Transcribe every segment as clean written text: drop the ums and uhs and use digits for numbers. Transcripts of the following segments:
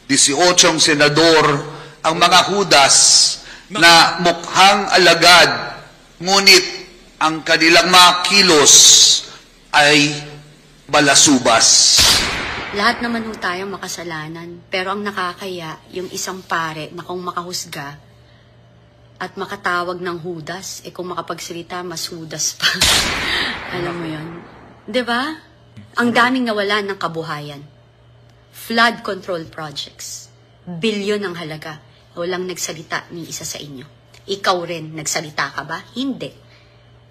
18 senador ang mga hudas na mukhang alagad, ngunit ang kanilang mga kilos ay balasubas. Lahat naman ho tayo makasalanan, pero ang nakakaya, yung isang pare na kung makahusga at makatawag ng hudas, kung makapagsalita, mas hudas pa. Alam mo yun? 'Di ba? Ang daming nawalan ng kabuhayan. Flood control projects. Bilyon ang halaga. Walang nagsalita ni isa sa inyo. Ikaw rin, nagsalita ka ba? Hindi.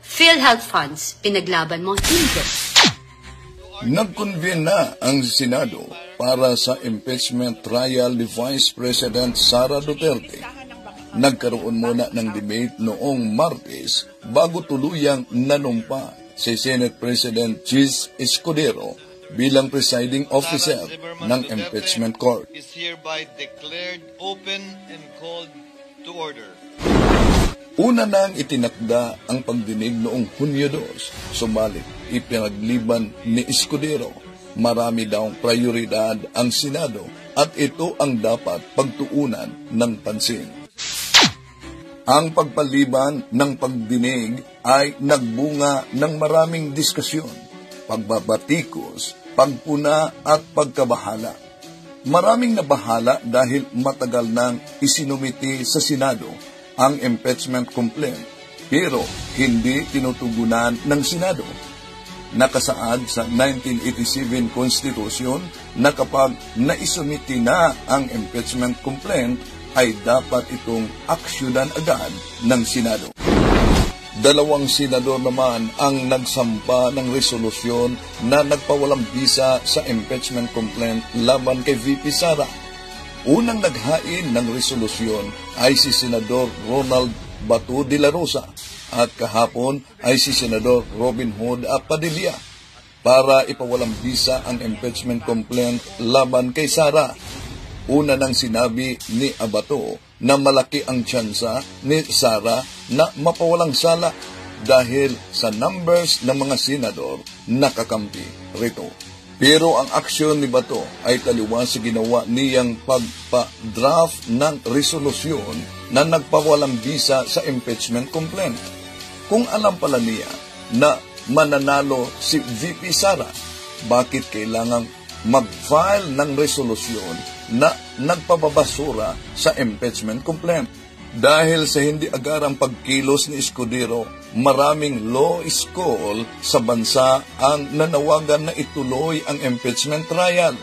PhilHealth funds, pinaglaban mo? Hindi. Nag-convene na ang Senado para sa impeachment trial ni Vice President Sara Duterte. Nagkaroon muna ng debate noong Martes bago tuluyang nanumpa si Senate President Chis Escudero bilang presiding officer ng impeachment court. Is hereby declared open and called to order. Una nang itinakda ang pagdinig noong Hunyo 2, subalit ipinagliban ni Escudero. Marami daw prioridad ang Senado at ito ang dapat pagtuunan ng pansin. Ang pagpaliban ng pagdinig ay nagbunga ng maraming diskusyon, pagbabatikos, pagpuna at pagkabahala. Maraming nabahala dahil matagal nang isinumiti sa Senado ang impeachment complaint, pero hindi tinutugunan ng Senado. Nakasaad sa 1987 Constitution na kapag naisumiti na ang impeachment complaint, ay dapat itong aksyonan agad ng Senado. Dalawang senador naman ang nagsampa ng resolusyon na nagpawalang bisa sa impeachment complaint laban kay VP Sara. Unang naghain ng resolusyon ay si Senador Ronald Bato de la Rosa at kahapon ay si Senador Robin Hood Padilla para ipawalang bisa ang impeachment complaint laban kay Sara. Una nang sinabi ni Abato na malaki ang tsansa ni Sara na mapawalang sala dahil sa numbers ng mga senador nakakampi rito. Pero ang aksyon ni Bato ay taliwas sa ginawa niyang pagpa-draft ng resolusyon na nagpawalang bisa sa impeachment complaint. Kung alam pala niya na mananalo si VP Sara, bakit kailangang mag-file ng resolusyon na nagpababasura sa impeachment complaint? Dahil sa hindi agarang pagkilos ni Escudero, maraming law school sa bansa ang nanawagan na ituloy ang impeachment trial.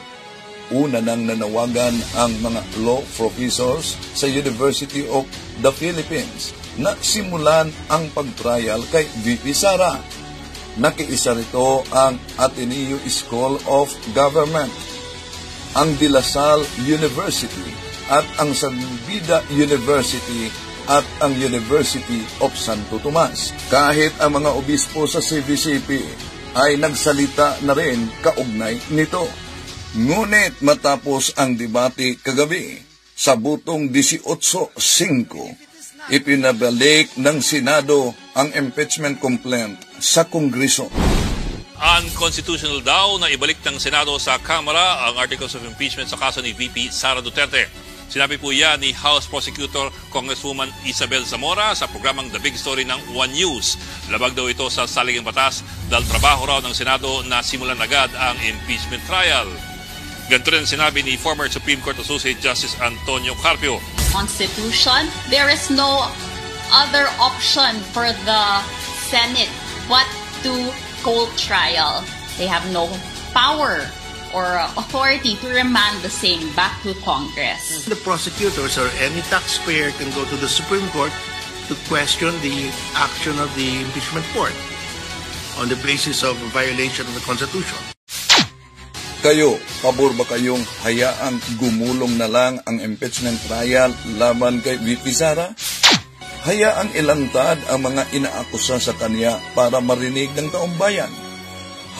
Una nang nanawagan ang mga law professors sa University of the Philippines na simulan ang pag-trial kay VP Sara. Nakiisa rito ang Ateneo School of Government, ang De La Salle University at ang San Vida University at ang University of Santo Tomas. Kahit ang mga obispo sa CVCP ay nagsalita na rin kaugnay nito. Ngunit matapos ang debate kagabi, sa butong 18-5, ipinabalik ng Senado ang impeachment complaint sa Kongreso. Unconstitutional daw na ibalik ng Senado sa Kamara ang Articles of Impeachment sa kaso ni VP Sara Duterte. Sinabi po yan ni House Prosecutor Congresswoman Isabel Zamora sa programang The Big Story ng One News. Labag daw ito sa saligang batas dahil trabaho raw ng Senado na simulan agad ang impeachment trial. Ganito rin sinabi ni former Supreme Court Associate Justice Antonio Carpio. Constitution, there is no other option for the Senate but to cold trial. They have no power or authority to remand the same back to Congress. The prosecutors or any taxpayer can go to the Supreme Court to question the action of the impeachment court on the basis of violation of the Constitution. Kayo, pabor ba kayong hayaang gumulong na lang ang impeachment trial laban kay VP Sara? Hayaang ilantad ang mga inaakusa sa kanya para marinig ng taong bayan.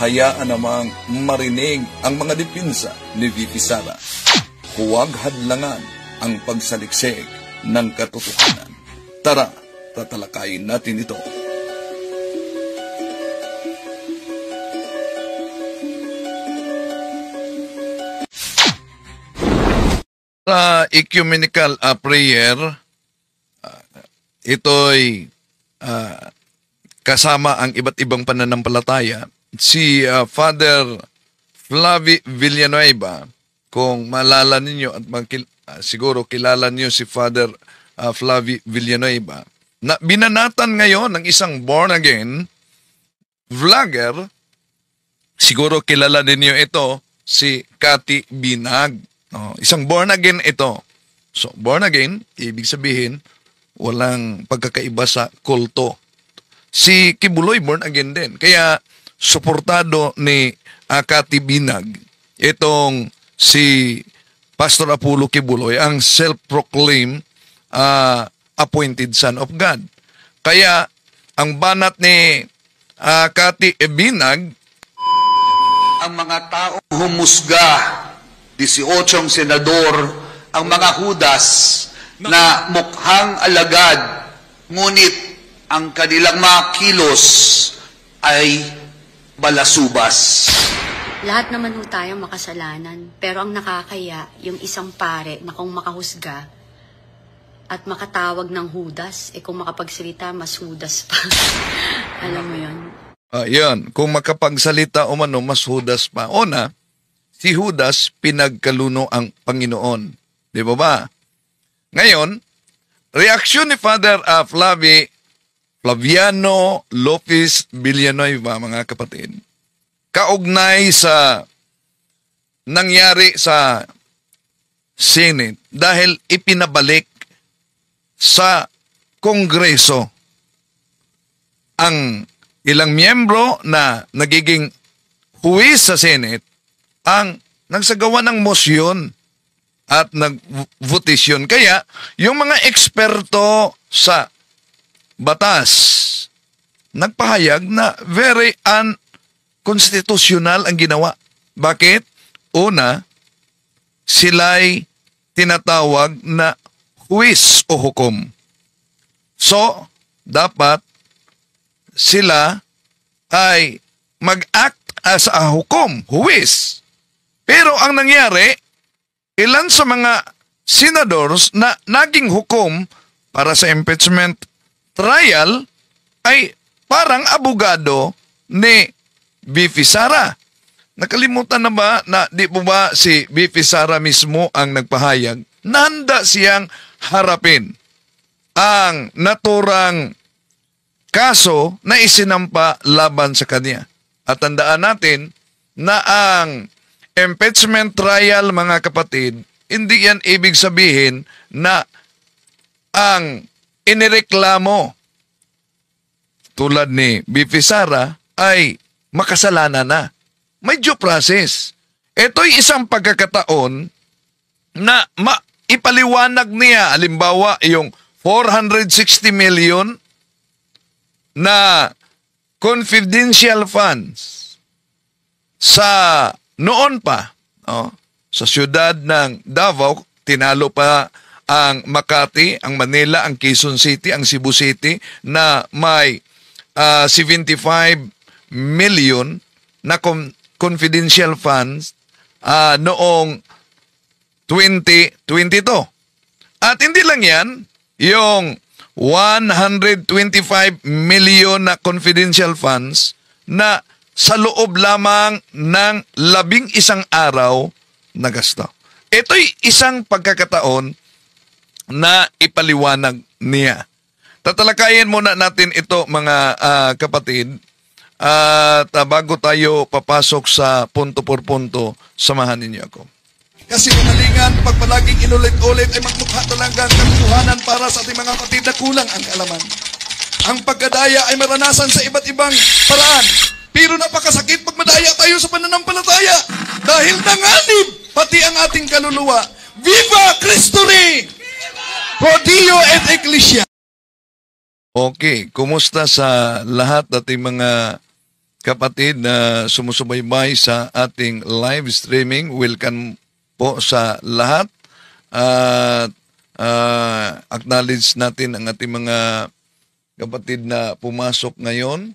Hayaan namang marinig ang mga dipinsa ni VP Sara. Huwag hadlangan ang pagsaliksik ng katotohanan. Tara, tatalakayin natin ito. Sa ecumenical prayer, ito'y kasama ang iba't ibang pananampalataya. Si Father Flavi Villanueva, kung maalala ninyo at siguro kilala niyo si Father Flavi Villanueva, na binanatan ngayon ng isang born-again vlogger, siguro kilala ninyo ito, si Cathy Binag. Isang born-again ito. So, born-again, ibig sabihin, walang pagkakaiba sa kulto. Si Kibuloy, born-again din. Kaya, suportado ni Cathy Binag, itong si Pastor Apollo Kibuloy, ang self-proclaimed appointed Son of God. Kaya, ang banat ni Cathy Binag, ang mga taong humusga, 18 senador, ang mga hudas na mukhang alagad, ngunit ang kanilang mga kilos ay balasubas. Lahat naman ho tayo makasalanan, pero ang nakakaya, yung isang pare na kung makahusga at makatawag ng hudas, kung makapagsalita, mas hudas pa. Alam mo yun? Yan, kung makapagsalita umano, mas hudas pa. Una, si Judas pinagkaluno ang Panginoon. Di ba ba? Ngayon, reaksyon ni Father Flaviano Lopez Villanueva, mga kapatid, kaugnay sa nangyari sa Senate dahil ipinabalik sa Kongreso ang ilang miyembro na nagiging huwis sa Senate ang nagsagawa ng mosyon at nagvotasyon. Kaya, yung mga eksperto sa batas, nagpahayag na very unconstitutional ang ginawa. Bakit? Una, sila'y tinatawag na huwis o hukom. So, dapat sila ay mag-act as a hukom, huwis. Pero ang nangyari, ilan sa mga senadors na naging hukom para sa impeachment trial ay parang abogado ni VP Sara. Nakalimutan na ba na di po ba si VP Sara mismo ang nagpahayag na handa siyang harapin ang naturang kaso na isinampa laban sa kanya. At tandaan natin na ang impeachment trial, mga kapatid, hindi yan ibig sabihin na ang inireklamo tulad ni VP Sara ay makasalanan na. May due process. Ito'y isang pagkakataon na ipaliwanag niya, halimbawa, yung 460 million na confidential funds sa noon pa, sa siyudad ng Davao, tinalo pa ang Makati, ang Manila, ang Quezon City, ang Cebu City na may 75 million na confidential funds noong 2022. At hindi lang yan, yung 125 million na confidential funds na sa loob lamang ng 11 araw na gasto. Ito'y isang pagkakataon na ipaliwanag niya. Tatalakayin muna natin ito, mga kapatid, at bago tayo papasok sa punto por punto, samahan ninyo ako. Kasi kinalingan, pag palaging inulit-ulit ay magmukha talagang katotohanan para sa ating mga kapatid na kulang ang kaalaman. Ang pagkadaya ay maranasan sa iba't ibang paraan. Pero napakasakit pag madaya tayo sa pananampalataya. Dahil nanganib pati ang ating kaluluwa. Viva Cristo Rey! Pro Dio et Ecclesia! Okay, kumusta sa lahat ating mga kapatid na sumusubaybay sa ating live streaming? Welcome po sa lahat. At acknowledge natin ang ating mga kapatid na pumasok ngayon.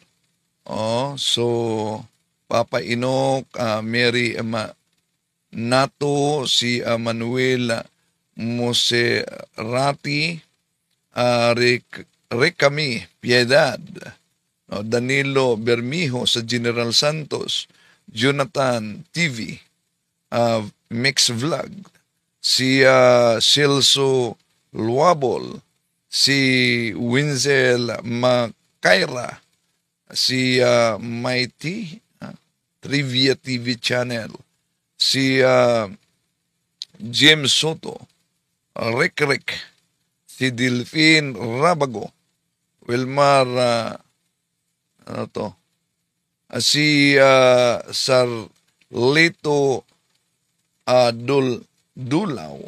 So Papa Inok, Mary Nato, si Manuel Moserati Recami Piedad, Danilo Bermijo sa General Santos, Jonathan TV, Mix Vlog, si Celso Luabol, si Winzel Makaira, si Mighty Trivia TV Channel, si James Soto, Rick, si Delphine Rabago, Wilmar, si Sarlito Dulaw,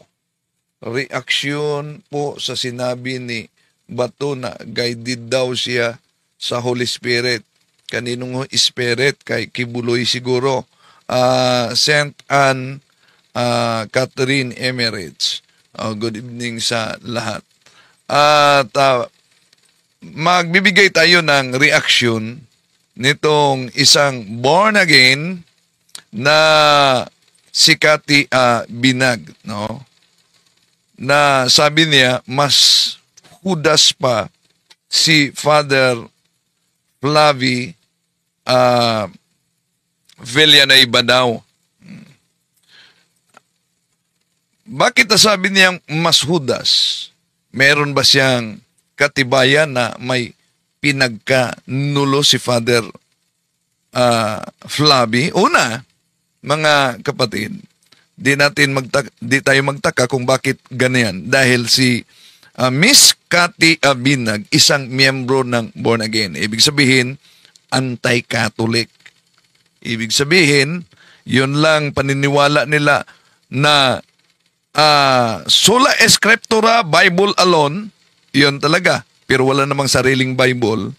reaksyon po sa sinabi ni Bato na guided daw siya sa Holy Spirit. Kaninong Spirit? Kay Kibuloy siguro. Saint Anne Catherine Emirates. Good evening sa lahat. At magbibigay tayo ng reaksyon nitong isang born again na si Cathy Binag, no? Na sabi niya, mas hudas pa si Father Flavi Villanueva daw. Bakit nasabi niyang mas hudas? Meron ba siyang katibayan na may pinagkanulo si Father Flavi? Una, mga kapatid, di tayo magtaka kung bakit ganyan. Dahil si Miss Cathy Binag, isang miyembro ng Born Again. Ibig sabihin, anti-Catholic. Ibig sabihin, yun lang paniniwala nila na sola scriptura, Bible alone, yun talaga. Pero wala namang sariling Bible,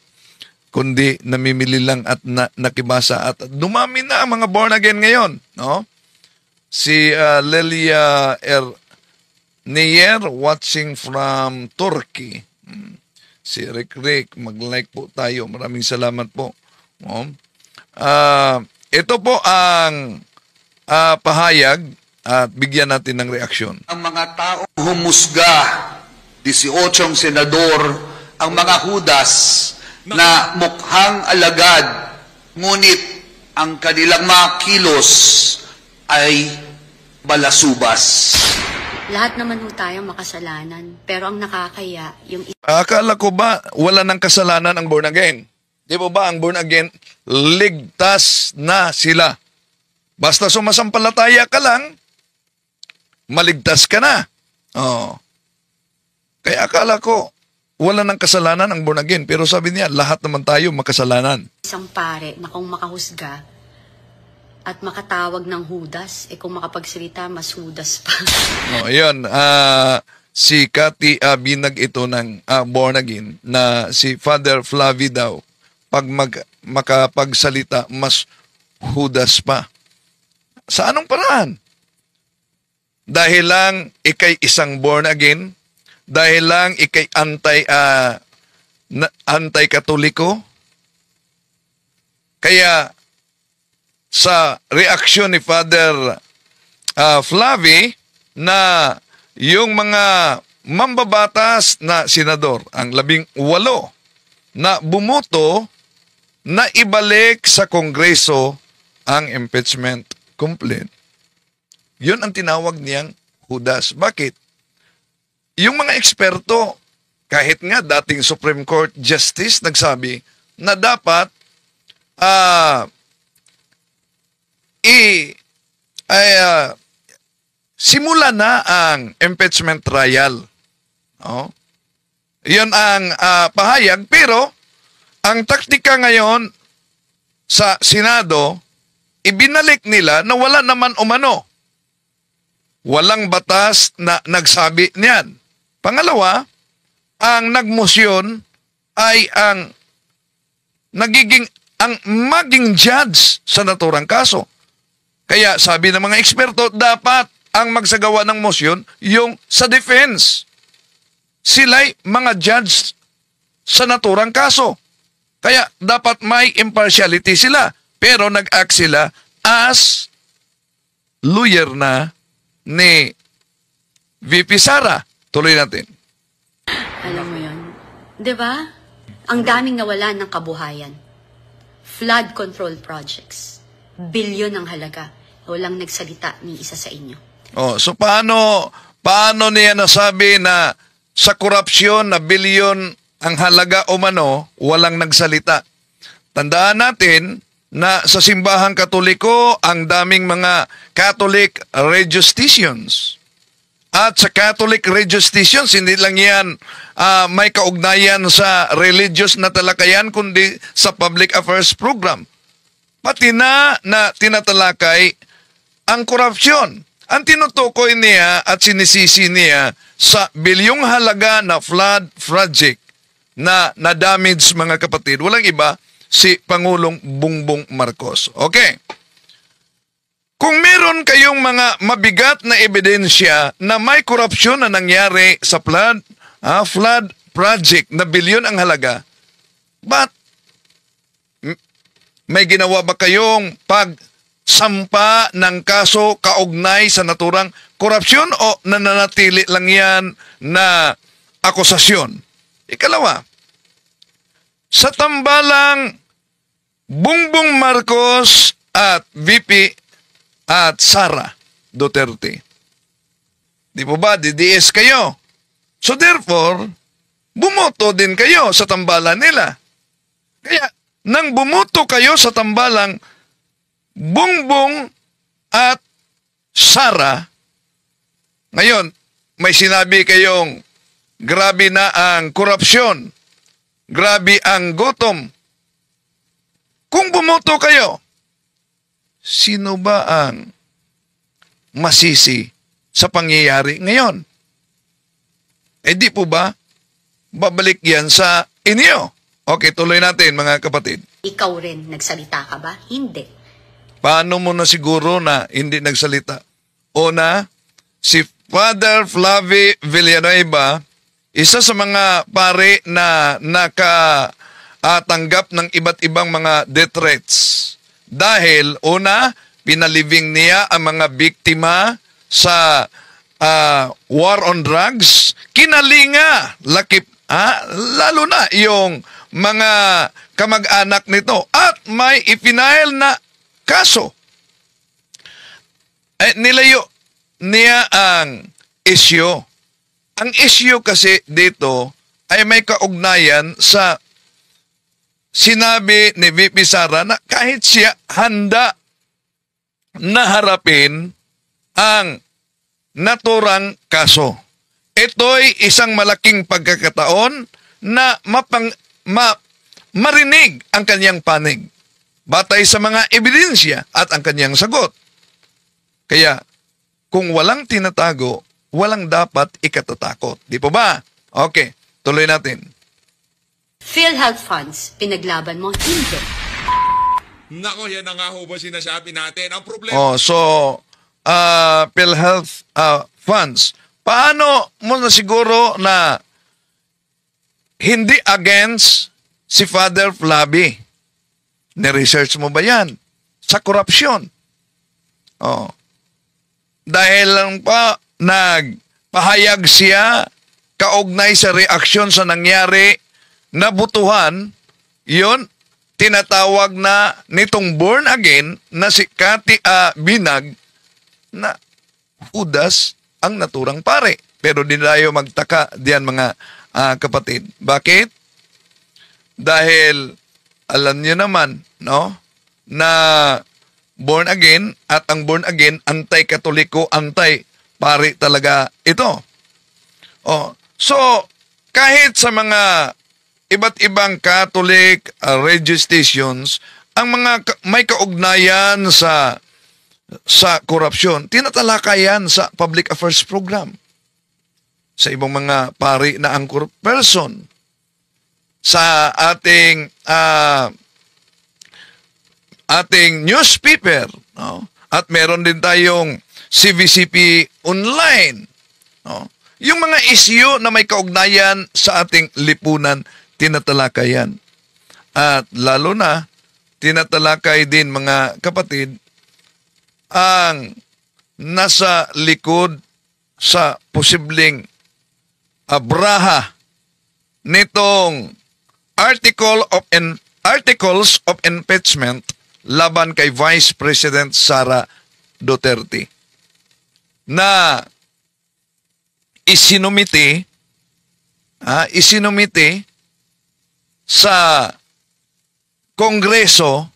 kundi namimili lang at nakibasa. At dumami na ang mga born again ngayon. No? Si Lelia Neyer watching from Turkey. Si Rick, mag-like po tayo. Maraming salamat po. No? Ito po ang pahayag at bigyan natin ng reaksyon. Ang mga taong humusga, 18 senador, ang mga hudas na mukhang alagad, ngunit ang kanilang mga kilos ay balasubas. Lahat naman ho tayo makasalanan, pero ang nakakaya, yung Akala ko ba wala ng kasalanan ang born again? Di ba ang born again, ligtas na sila. Basta sumasampalataya ka lang, maligtas ka na. Oh. Kaya akala ko, wala ng kasalanan ang born again. Pero sabi niya, lahat naman tayo makasalanan. isang pare na kung makahusga at makatawag ng hudas, kung makapagsalita, mas hudas pa. Oh, yun. Si Cathy Binag ito ng born again na si Father Flavi daw, pag makapagsalita, mas hudas pa. Sa anong paraan? Dahil lang ikay isang born again, dahil lang ikay anti-katoliko, kaya sa reaksyon ni Father Flavi na yung mga mambabatas na senador, ang 18 na bumuto na ibalik sa Kongreso ang impeachment complaint. Yun ang tinawag niyang hudas. Bakit? Yung mga eksperto, kahit nga dating Supreme Court Justice, nagsabi na dapat simula na ang impeachment trial. Oh. Yun ang pahayag. Pero, ang taktika ngayon sa Senado, ibinalik nila na wala naman umano. Walang batas na nagsabi niyan. Pangalawa, ang nagmosyon ay ang maging judge sa naturang kaso. Kaya sabi ng mga eksperto, dapat ang magsagawa ng mosyon yung sa defense. Sila'y mga judge sa naturang kaso. Kaya dapat may impartiality sila. Pero nag-act sila as lawyer na ni VP Sara. Tuloy natin. Alam mo yun, di ba? Ang daming nawalan ng kabuhayan. Flood control projects. Bilyon ang halaga. Walang nagsalita ni isa sa inyo. Oh, so paano niya nasabi na sa korupsyon na bilyon ang halaga o mano, walang nagsalita? Tandaan natin na sa simbahang Katoliko, ang daming mga Catholic registicians. At sa Catholic registicians, hindi lang yan may kaugnayan sa religious na talakayan, kundi sa public affairs program. Pati na tinatalakay ang korupsyon. Ang tinutukoy niya at sinisisi niya sa bilyong halaga na flood project na na-damage, mga kapatid. Walang iba, si Pangulong Bongbong Marcos. Okay. Kung meron kayong mga mabigat na ebidensya na may korupsyon na nangyari sa flood project na bilyon ang halaga, but may ginawa ba kayong pagsampa ng kaso kaugnay sa naturang korupsyon o nananatili lang yan na akusasyon? Ikalawa, sa tambalang Bongbong Marcos at VP at Sara Duterte, di po ba, DDS kayo? So therefore, bumoto din kayo sa tambalan nila. Kaya, nang bumoto kayo sa tambalang Bongbong at Sara, ngayon, may sinabi kayong grabe na ang korupsyon, grabe ang gutom. Kung bumoto kayo, sino ba ang masisi sa pangyayari ngayon? Eh di po ba, babalik yan sa inyo? Okay, tuloy natin, mga kapatid. Ikaw rin, nagsalita ka ba? Hindi. Paano mo na siguro na hindi nagsalita? Una, si Father Flavie Villanueva, isa sa mga pare na nakatanggap ng iba't ibang mga death threats. Dahil, una, pinaliving niya ang mga biktima sa war on drugs. Kinalinga, lakip, lalo na yung mga kamag-anak nito. At may ipinail na kaso. Nilayo niya ang issue. Ang issue kasi dito ay may kaugnayan sa sinabi ni VP Sara na kahit siya handa na harapin ang naturang kaso. Ito'y isang malaking pagkakataon na marinig ang kanyang panig batay sa mga ebidensya at ang kanyang sagot. Kaya, kung walang tinatago, walang dapat ikatatakot. Di po ba? Okay, tuloy natin. PhilHealth funds, pinaglaban mo? Hindi. Nako, yan na nga ho ba sinasabi natin? Ang problema... PhilHealth funds. Paano mo na siguro na hindi against si Father Flavie? Ni-research mo ba yan? Sa korupsyon. Dahil lang pa nagpahayag siya kaugnay sa reaksyon sa nangyari na butuhan, yun, tinatawag na nitong born again na si Cathy Binag na Judas ang naturang pare. Pero di tayo magtaka diyan, mga kapatid. Bakit? Dahil alam niyo naman, no, na born again at ang born again anti-katoliko, anti-pare talaga ito. So kahit sa mga iba't ibang Catholic radio stations, ang mga may kaugnayan sa korupsyon, tinatalakayan sa public affairs program. Sa ibang mga pari na anchor person. Sa ating newspaper. No? At meron din tayong CVCP online. No? Yung mga issue na may kaugnayan sa ating lipunan, tinatalakayan. At lalo na, tinatalakay din, mga kapatid, ang nasa likod sa posibleng braha nitong Articles of Impeachment laban kay Vice President Sara Duterte na isinumite sa Kongreso.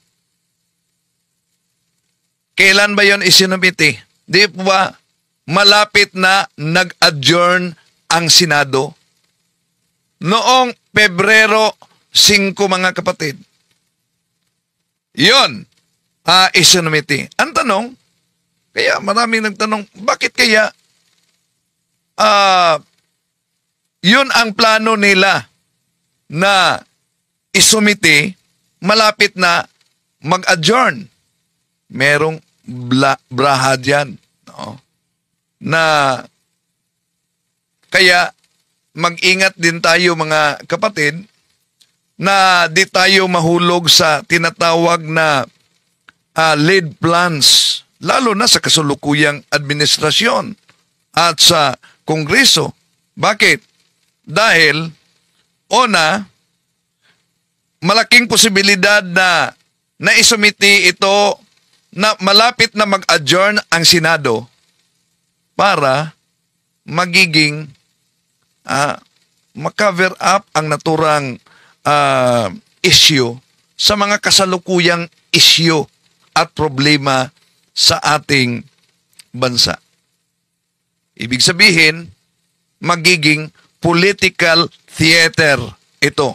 Kailan ba yon isinumite? Di po ba malapit na nag-adjourn ang Senado? Noong Pebrero 5, mga kapatid. Yon, isinumite. Ang tanong, kaya maraming nagtanong, bakit kaya yun ang plano nila na isumite malapit na mag-adjourn? Merong braha dyan. No? Na kaya mag-ingat din tayo, mga kapatid, na di tayo mahulog sa tinatawag na lead plans, lalo na sa kasulukuyang administrasyon at sa Kongreso. Bakit? Dahil, una, malaking posibilidad na naisumiti ito na malapit na mag-adjourn ang Senado para magiging ma-cover up ang naturang issue sa mga kasalukuyang issue at problema sa ating bansa. Ibig sabihin, magiging political theater ito.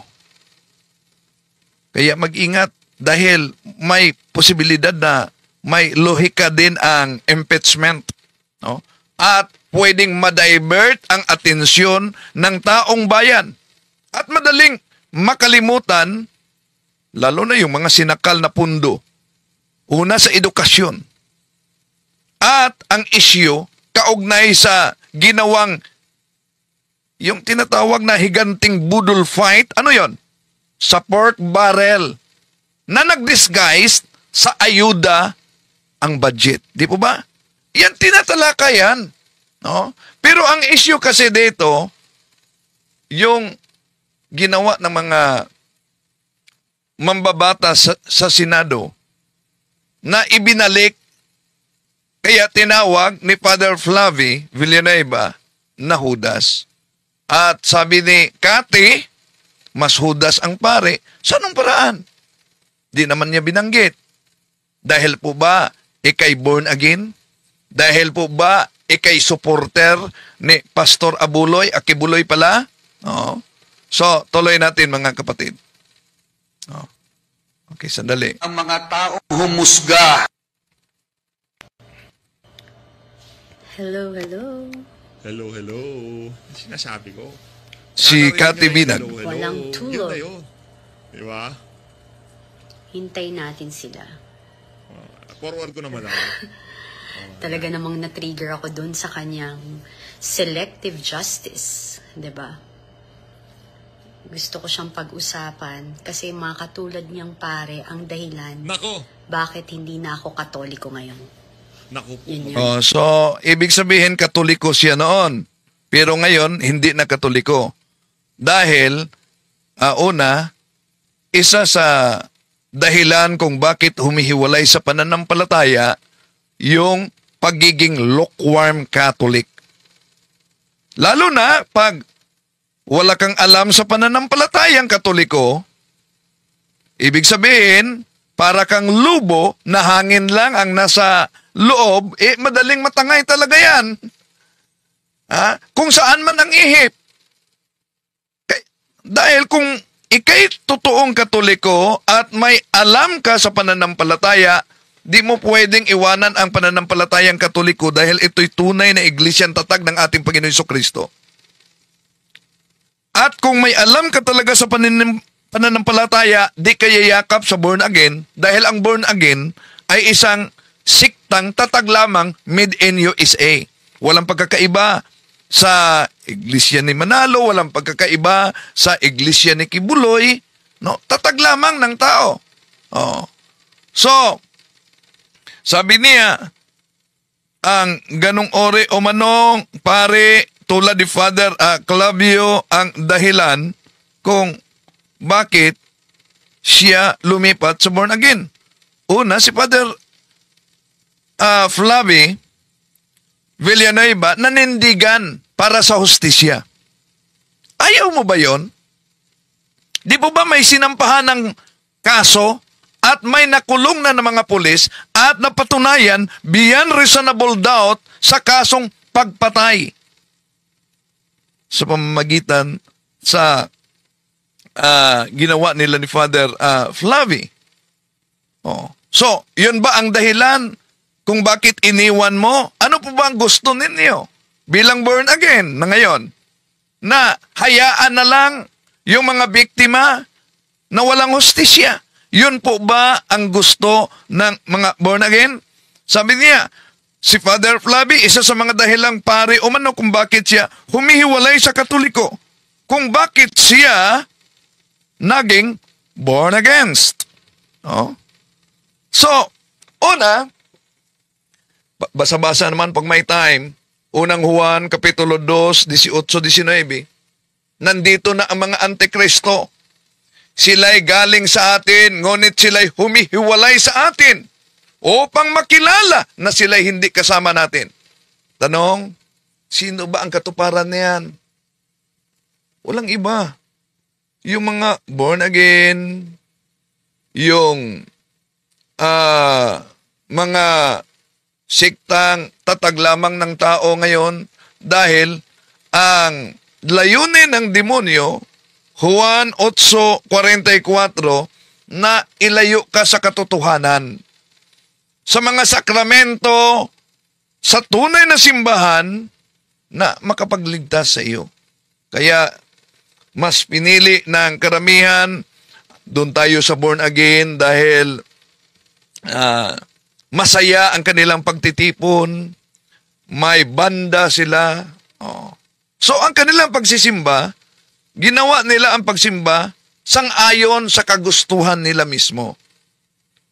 Kaya mag-ingat dahil may posibilidad na may lohika din ang impeachment. No? At pwedeng ma-divert ang atensyon ng taong bayan. At madaling makalimutan, lalo na yung mga sinakal na pundo. Una sa edukasyon. At ang issue, kaugnay sa ginawang yung tinatawag na higanting budol fight, ano yon? Sa pork barrel na nag-disguise sa ayuda ang budget. Di po ba? Yan tinatalakayan. No? Pero ang issue kasi dito, yung ginawa ng mga mambabata sa Senado na ibinalik, kaya tinawag ni Father Flavie Villanueva na Judas. At sabi ni Kati, mas Judas ang pare. Sa anong paraan? Di naman niya binanggit. Dahil po ba ikay born again? Dahil po ba ikay supporter ni Pastor Abuloy? Akibuloy pala? Oo. So, tuloy natin, mga kapatid. Oh. Okay, sandali. Ang mga taong humusga. Hello, hello. Hello, hello. Sinasabi ko. Si Nakarinig Kati na yung Binag. hello, hello. Walang tulog. Yun na yun. Di ba? Hintay natin sila. Forward ko naman ako. Talaga namang na-trigger ako dun sa kanyang selective justice. 'Di ba? Gusto ko siyang pag-usapan kasi mga katulad niyang pare ang dahilan Nako! bakit hindi na ako Katoliko ngayon. Naku po. Yun yun. Oh, so, ibig sabihin, Katoliko siya noon. Pero ngayon, hindi na Katoliko. Dahil, una, isa sa dahilan kung bakit humihiwalay sa pananampalataya, yung pagiging lukewarm Catholic. Lalo na pag wala kang alam sa pananampalatayang Katoliko, ibig sabihin, para kang lubo na hangin lang ang nasa loob, madaling matangay talaga yan. Kung saan man ang ihip. Dahil kung ikay totoong Katoliko at may alam ka sa pananampalataya, di mo pwedeng iwanan ang pananampalatayang Katoliko dahil ito'y tunay na iglesyang tatag ng ating Panginoon Jesucristo. At kung may alam ka talaga sa pananampalataya, di ka yayakap sa born again dahil ang born again ay isang siktang tatag lamang made in USA. Walang pagkakaiba sa iglesia ni Manalo, walang pagkakaiba sa iglesia ni Kibuloy, no? Tatag lamang ng tao. Oh. So, sabi niya, ang ganong ori o manong pare tulad ni Father Clavio ang dahilan kung bakit siya lumipat sa born again. Una, si Father Flavi Villanueva nanindigan para sa hustisya. Ayaw mo ba yon? Di po ba may sinampahan ng kaso at may nakulong na ng mga pulis at napatunayan beyond reasonable doubt sa kasong pagpatay sa pamamagitan sa ginawa nila ni Father Flavi. So, yun ba ang dahilan kung bakit iniwan mo? Ano po ba ang gusto ninyo bilang born again na ngayon? Na hayaan na lang yung mga biktima na walang hustisya. Yun po ba ang gusto ng mga born again? Sabi niya, si Father Flavi, isa sa mga dahilang pare o mano kung bakit siya humihiwalay sa Katoliko. Kung bakit siya naging born against. So, una, basa-basa naman pag may time, unang Juan, Kapitulo 2, 18-19, nandito na ang mga Antikristo. Sila'y galing sa atin, ngunit sila'y humihiwalay sa atin upang makilala na sila'y hindi kasama natin. Tanong, sino ba ang katuparan niyan? Walang iba. Yung mga born again, yung mga siktang tatag lamang ng tao ngayon dahil ang layunin ng demonyo, Juan 8:44, na ilayo ka sa katotohanan. Sa mga sakramento, sa tunay na simbahan na makapagligtas sa iyo. Kaya mas pinili ng karamihan, doon tayo sa born again dahil masaya ang kanilang pagtitipon, may banda sila. So ang kanilang pagsisimba, ginawa nila ang pagsimba sang-ayon sa kagustuhan nila mismo.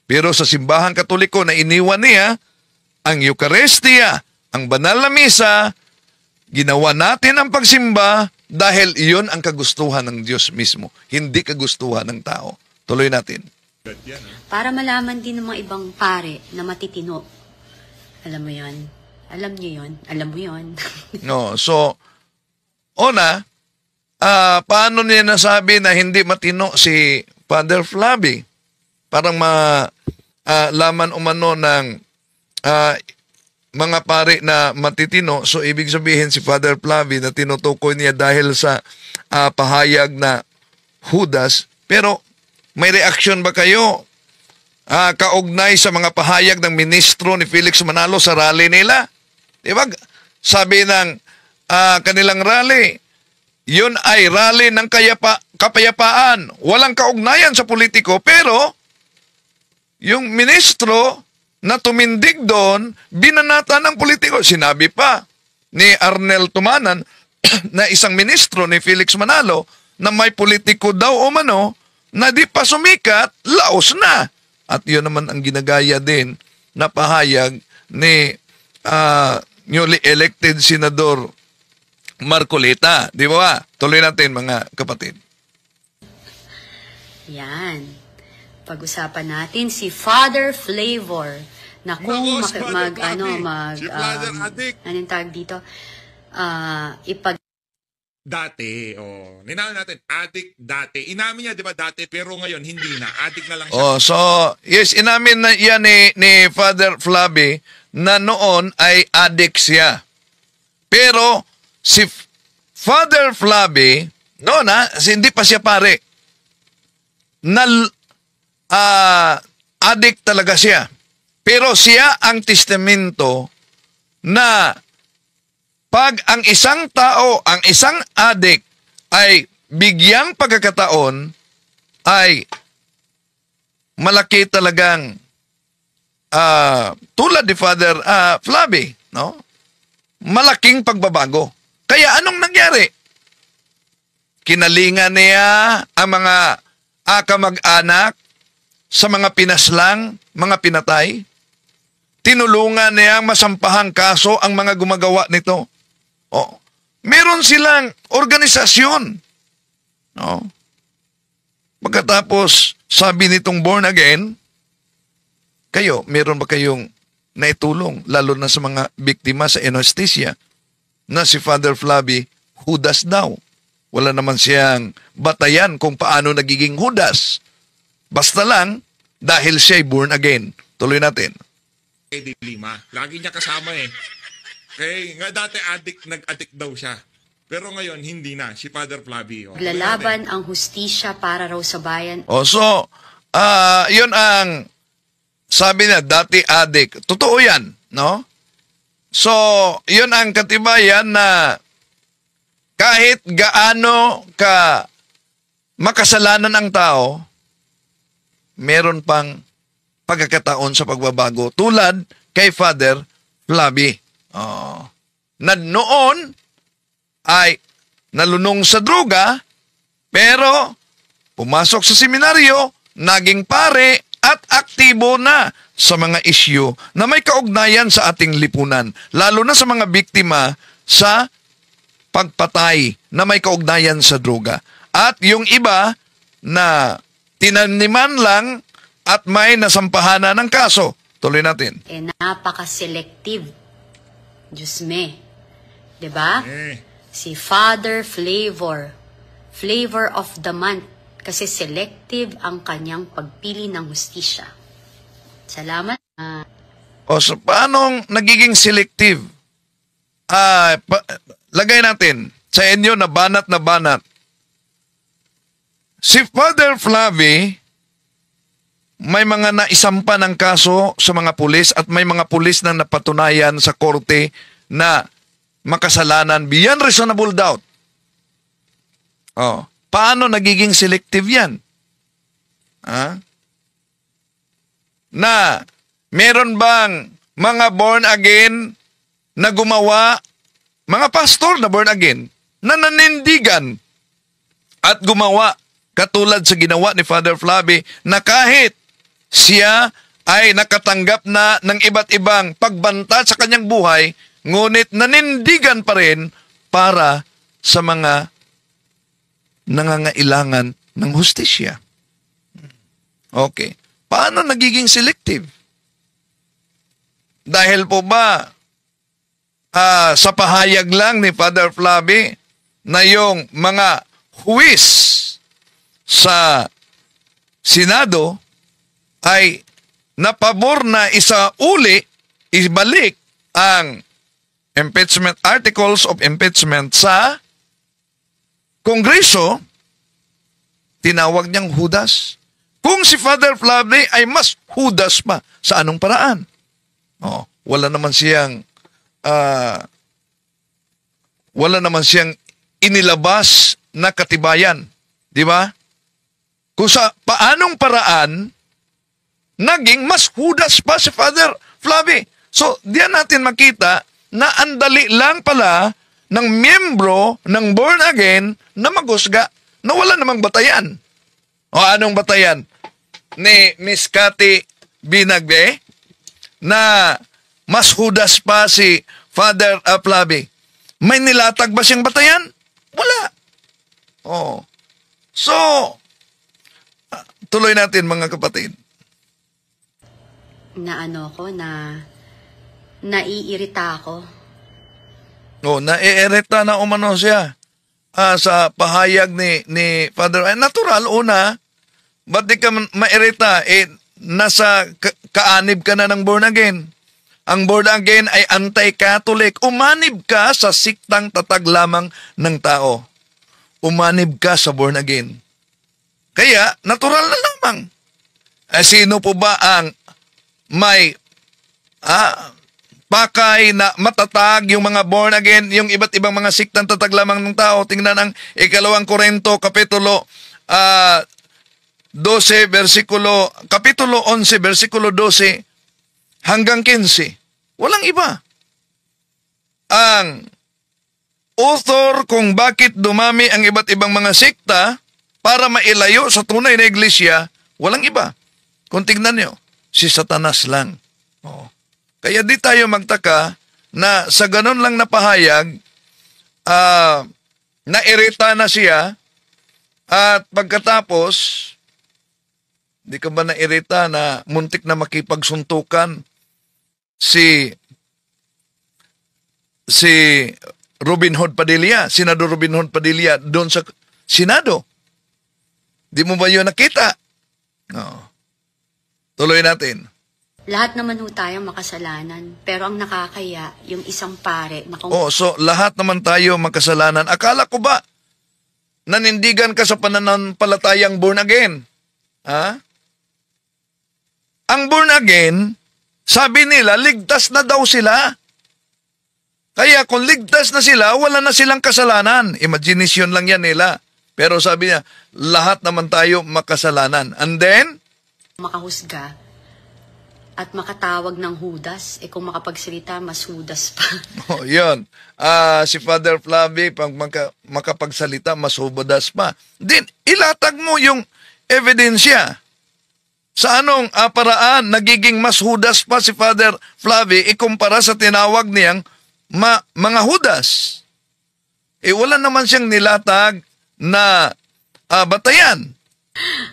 Pero sa simbahan Katoliko na iniwan niya, ang Eucharistia, ang banal na misa, ginawa natin ang pagsimba dahil iyon ang kagustuhan ng Diyos mismo, hindi kagustuhan ng tao. Tuloy natin. Para malaman din ng mga ibang pare na matitino. Alam mo yon? Alam niyo yon? Alam mo yon? No, so, una, paano niya nasabi na hindi matino si Father Flavi? Parang laman umano ng mga pare na matitino. So, ibig sabihin si Father Flavi na tinutukoy niya dahil sa pahayag na Judas. Pero, may reaksyon ba kayo kaugnay sa mga pahayag ng ministro ni Felix Manalo sa rally nila? Diba? Sabi ng kanilang rally, yun ay rally ng kapayapaan. Walang kaugnayan sa politiko, pero yung ministro na tumindig doon, binanata ng politiko. Sinabi pa ni Arnel Tumanan na isang ministro ni Felix Manalo na may politiko daw o mano na di pa sumikat, laos na. At yun naman ang ginagaya din na pahayag ni newly elected Senador Marcolita. Di ba? Tuloy natin mga kapatid. Yan. Pag-usapan natin si Father Flavor na kung Si Father Addict. anong tawag dito? Dati, ninawin natin, addict dati. Inamin niya, di ba, dati, pero ngayon, hindi na. Addict na lang siya. So, yes, inamin na yan ni Father Flavi na noon ay addict siya. Pero, si Father Flavi, noon hindi pa siya pare, addict talaga siya. Pero siya ang testamento na pag ang isang tao, ang isang addict ay bigyang pagkakataon, ay malaki talagang tulad ni Father Flavi, no? Malaking pagbabago. Kaya anong nangyari? Kinalingan niya ang mga kamag-anak sa mga pinaslang, mga pinatay. tinulungan niyang masampahang kaso ang mga gumagawa nito. Oh, meron silang organisasyon. No? Pagkatapos, sabi nitong born again, kayo, meron ba kayong naitulong, lalo na sa mga biktima sa anesthesia, na si Father Flavi, Judas daw. Wala naman siyang batayan kung paano nagiging Judas. Basta lang, dahil siya'y born again. Tuloy natin. Di Lima. Lagi niya kasama eh. Nga dati nag-addict daw siya. Pero ngayon, hindi na. Si Father Flavi. Naglalaban ang hustisya para raw sa bayan. Yun ang sabi niya, dati addict. Totoo yan, no? So, yun ang katibayan na kahit gaano ka makasalanan ang tao, meron pang pagkakataon sa pagbabago. Tulad kay Father Flavi. Na noon ay nalunong sa droga, pero pumasok sa seminaryo, naging pare at aktibo na sa mga isyu na may kaugnayan sa ating lipunan, lalo na sa mga biktima sa pagpatay na may kaugnayan sa droga. At yung iba na tinaniman lang at may nasampahanan ng kaso. Tuloy natin. Napaka-selective. Diyos me. Diba? Si Father Flavor. Flavor of the month. Kasi selective ang kanyang pagpili ng hustisya. Salamat. So paano nagiging selective? Lagay natin sa inyo na banat. Si Father Flavi, may mga naisampa ng kaso sa mga pulis at may mga pulis na napatunayan sa korte na makasalanan beyond reasonable doubt. Paano nagiging selective yan? Na meron bang mga born again na gumawa, mga pastor na born again, na nanindigan at gumawa katulad sa ginawa ni Father Flavi na kahit siya ay nakatanggap na ng iba't ibang pagbanta sa kanyang buhay, ngunit nanindigan pa rin para sa mga nangangailangan ng hustisya. Okay. Paano nagiging selective? Dahil po ba sa pahayag lang ni Father Flavi na yung mga huwis sa Senado ay napabor na ibalik ang impeachment, articles of impeachment sa Kongreso, tinawag niyang Judas. Kung si Father Flavi ay mas Judas pa, sa anong paraan? Wala naman siyang inilabas na katibayan. Di ba? Kung sa paanong paraan, naging mas Judas pa si Father Flavi. So, diyan natin makita na andali lang pala ng miyembro ng born again na maghusga na wala namang batayan. Anong batayan? Ni Miss Cathy Binagbe na mas Judas pa si Father Flavi. May nilatag ba siyang batayan? Wala. So, tuloy natin mga kapatid. Naiirita ako. Naiirita na umano siya sa pahayag ni Father. Natural, una, ba't di ka mairita? Nasa kaanib ka na ng born again. Ang born again ay anti-Catholic. Umanib ka sa siktang tatag lamang ng tao. Umanib ka sa born again. Kaya, natural na lamang. Sino po ba ang may pakay na matatag yung mga born again, yung iba't ibang mga siktang tatag lamang ng tao? Tingnan ang 2 Korinto, kapitulo 11, versikulo 12 hanggang 15. Walang iba. Ang author kung bakit dumami ang iba't ibang mga sikta para mailayo sa tunay na iglesia, walang iba. Kung tignan nyo, si Satanas lang. Kaya di tayo magtaka na sa ganun lang na pahayag, nairita na siya at pagkatapos, di ka ba nairita na muntik na makipagsuntukan si Robin Hood Padilla, Senador Robin Hood Padilla doon sa Senado? Di mo ba yun nakita? No. Tuloy natin. Lahat naman ho tayo makasalanan, pero ang nakakaya, yung isang pare na kung So lahat naman tayo makasalanan. Akala ko ba nanindigan ka sa pananampalatayang born again? Ha? Ang born again, sabi nila, ligtas na daw sila. Kaya kung ligtas na sila, wala na silang kasalanan. Imagination lang yan nila. Pero sabi niya, lahat naman tayo makasalanan. And then, makahusga at makatawag ng Judas, kung makapagsalita, mas Judas pa. Yun. Si Father Flavie, pag makapagsalita, mas hubadas pa. Then, ilatag mo yung ebidensya. Sa anong paraan nagiging mas Judas pa si Father Flavie ikumpara sa tinawag niyang mga Judas? Wala naman siyang nilatag na batayan.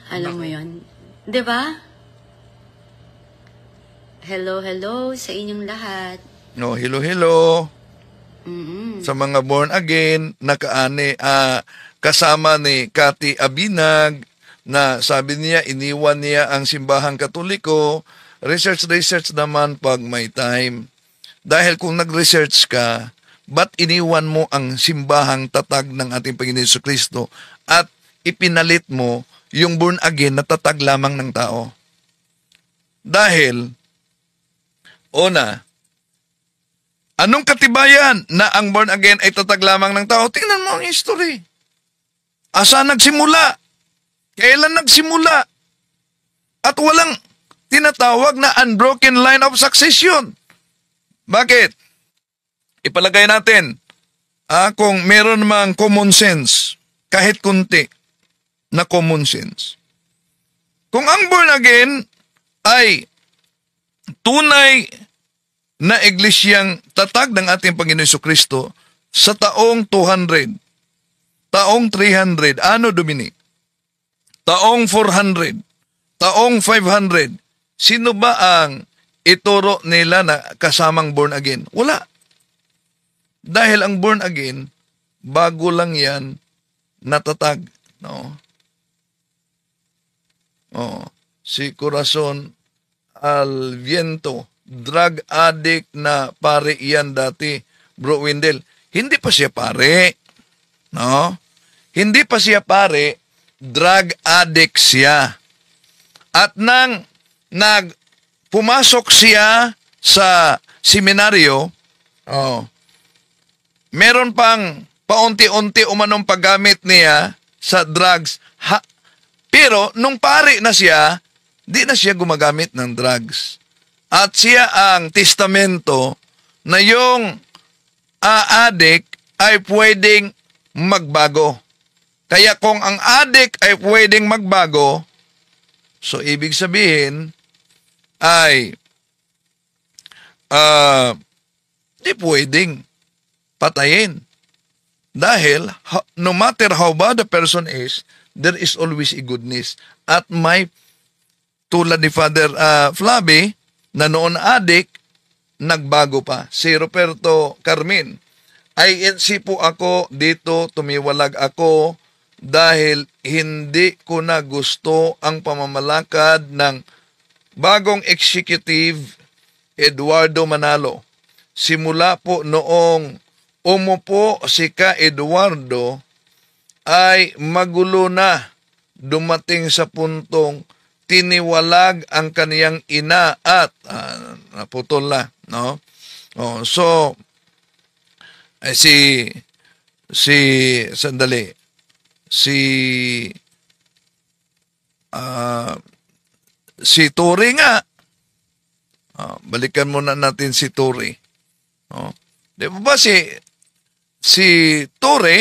Alam mo yun? 'Di ba? Hello sa inyong lahat. No, hello. Mm-mm. Sa mga born again, kasama ni Cathy Abinag, na sabi niya, iniwan niya ang simbahang Katoliko. Research naman pag may time. Dahil kung nag-research ka, ba't iniwan mo ang simbahang tatag ng ating Panginoon Jesucristo at ipinalit mo yung born again na tatag lamang ng tao? Dahil, una, anong katibayan na ang born again ay tatag lamang ng tao? Tingnan mo ang history. Asa nagsimula? Kailan nagsimula? At walang tinatawag na unbroken line of succession. Bakit? Ipalagay natin, kung meron mang common sense, kahit kunti na common sense. Kung ang born again ay tunay na iglesyang tatag ng ating Panginoon Jesucristo sa taong 200, taong 300, ano Dominic? Taong 400, taong 500, sino ba ang ituro nila na kasamang born again? Wala. Dahil ang born again, bago lang yan natatag. No? Si Corazon Alviento, drug addict na pare yan dati, Bro Wendell. Hindi pa siya pare. No? Hindi pa siya pare, drug addict siya. At nang pumasok siya sa seminaryo, meron pang paunti-unti umanong paggamit niya sa drugs. Pero nung pare na siya, di na siya gumagamit ng drugs. At siya ang testamento na yung addict ay pwedeng magbago. Kaya kung ang addict ay pwedeng magbago, so ibig sabihin ay di pwedeng patayin. Dahil no matter how bad the person is, there is always a goodness. At may tulad ni Father Flavie na noon addict, nagbago pa. Si Roberto Carmen, INC po ako dito, tumiwalag ako dahil hindi ko na gusto ang pamamalakad ng bagong executive Eduardo Manalo. Simula po noong umupo si Ka Eduardo ay magulo na, dumating sa puntong tiniwalag ang kaniyang ina at naputol na, no? So si Turi nga. Balikan muna natin si Turi. Di ba si Turi,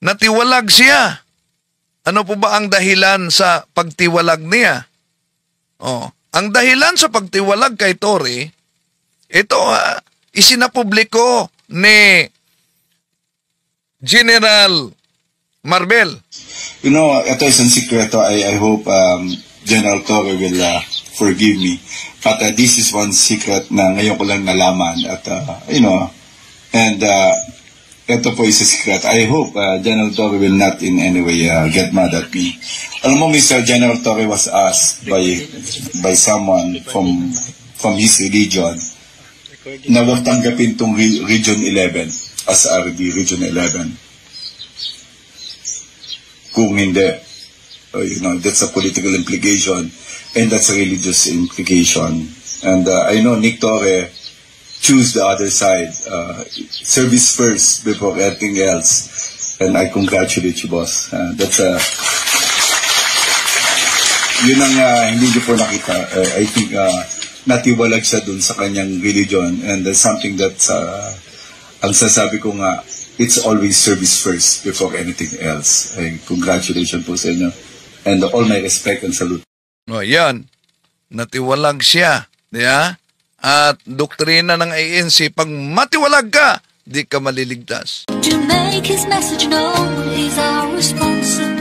natiwalag siya. Ano po ba ang dahilan sa pagtiwalag niya? Ang dahilan sa pagtiwalag kay Tory, ito isinapubliko ni General Marbel. You know, ito isang sikreto. I hope General Torre will forgive me. But this is one secret na ngayon ko lang nalaman. At, and ito po is a secret. I hope General Torre will not in any way get mad at me. Alam mo, Mr. General Torre was asked by someone from his religion na wag tanggapin itong Region 11 as RD Region 11. Kung hindi, that's a political implication and that's a religious implication. And I know Nick Torre choose the other side. Service first before anything else. And I congratulate you, boss. That's yun ang hindi niyo po nakita. I think natiwalag siya dun sa kanyang religion. And that's something that's ang sasabi ko nga, it's always service first before anything else. Ay, congratulations po sa inyo. And all my respect and salute. O, yan. Natiwalag siya. Yeah? At doktrina ng ANC, pag matiwalag ka, di ka maliligtas. To make his message known is our responsibility.